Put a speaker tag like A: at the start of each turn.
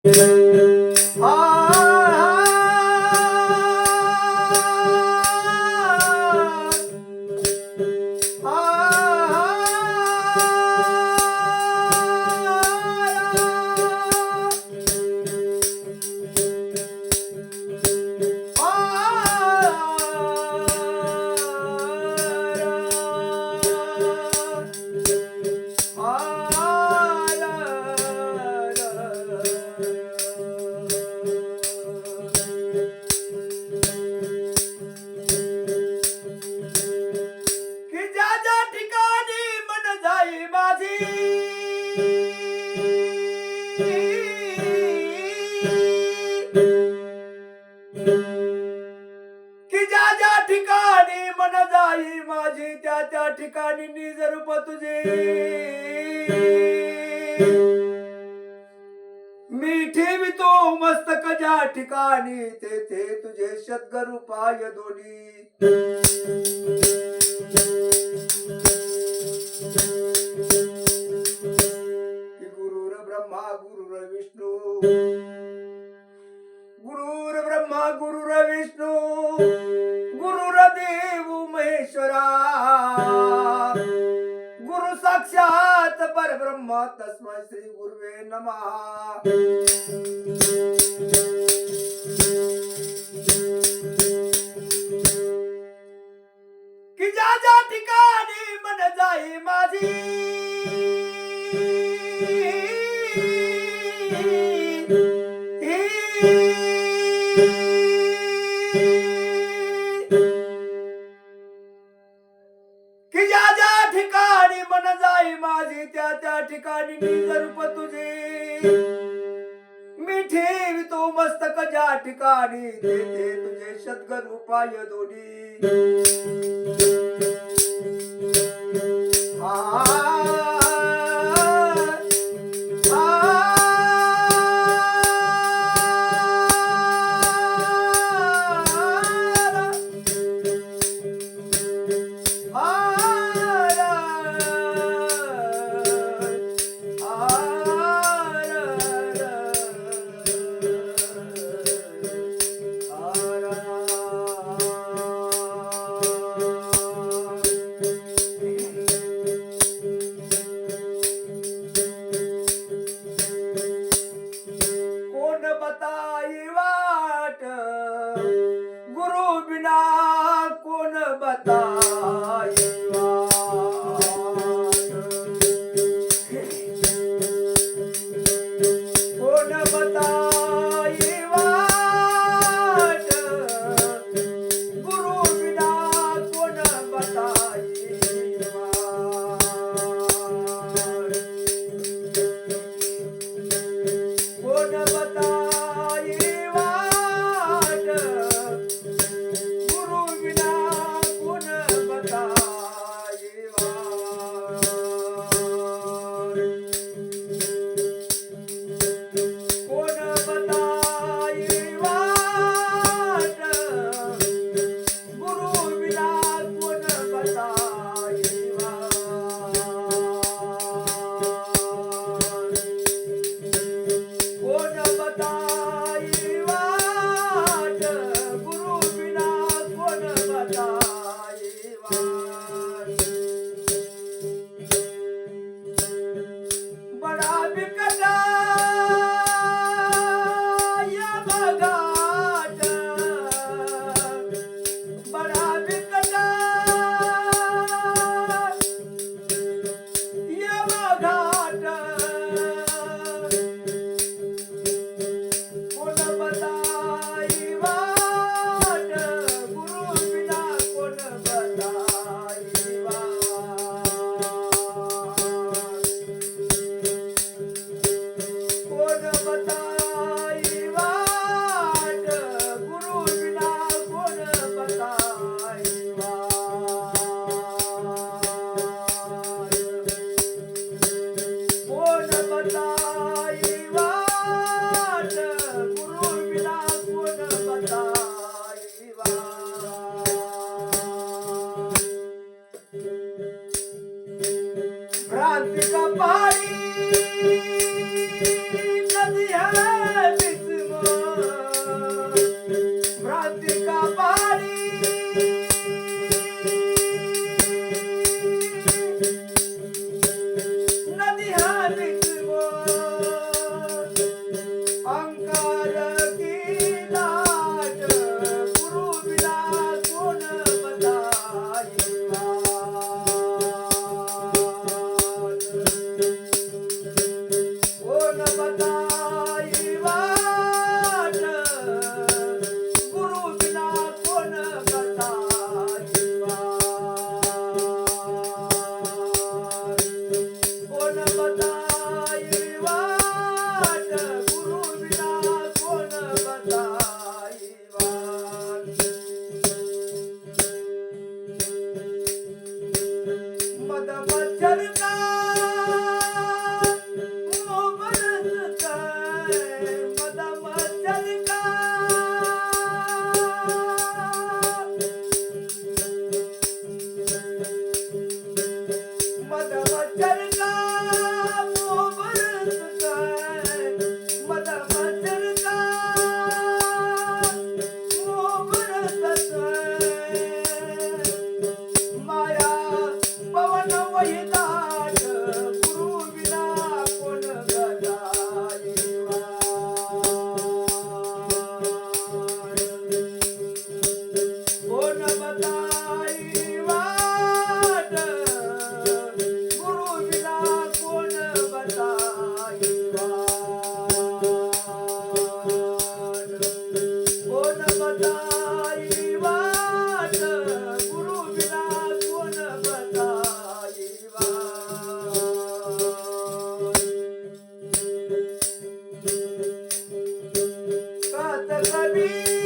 A: की ज्या ज्या ठिकाणी मन जाई माझी त्या त्या ठिकाणी निज रूप तुझे मी ठेवितो मस्तक ज्या ठिकाणी तेथे तुझे सद्गुरु पाय दोन्ही गुरुर ब्रह्मा गुरुर विष्णू गुरुर ब्रह्मा गुरुर विष्णू गुरुर देव महेश्वरा गुरु साक्षात परब्रह्म तस्मै श्री गुरुवे नमः। की ज्या ज्या ठिकाणी मन जाई माझी की ज्या ज्या ठिकाणी मन जाई माझी त्या त्या ठिकाणी निज रूप तुझे मी ठेवितो मस्तक ज्या ठिकाणी तेथे तुझे सद्गुरु पाय दोन्ही बताई वाट गुरु बिना कोण बताई वाट कोण बताई वाट गुरु बिना कोण बताई वाट कोण बताई वाट गुरु बिना कोण बताई वाट कोण बताई वाट गुरु बिना कोण बताई वाट कोण बताई वाट गुरु बिना कोण बताई वाट बडा बिकट या बघाट बडा बिकट या बघाट कोण बताई वाट गुरु बिना कोण बताई वाट कोण बताई वाट गुरु बिना कोण बताई वाट कोण बताई वाट गुरु बिना कोण बताई वाट भ्रांति का पहाड़ी नदियां ठेवी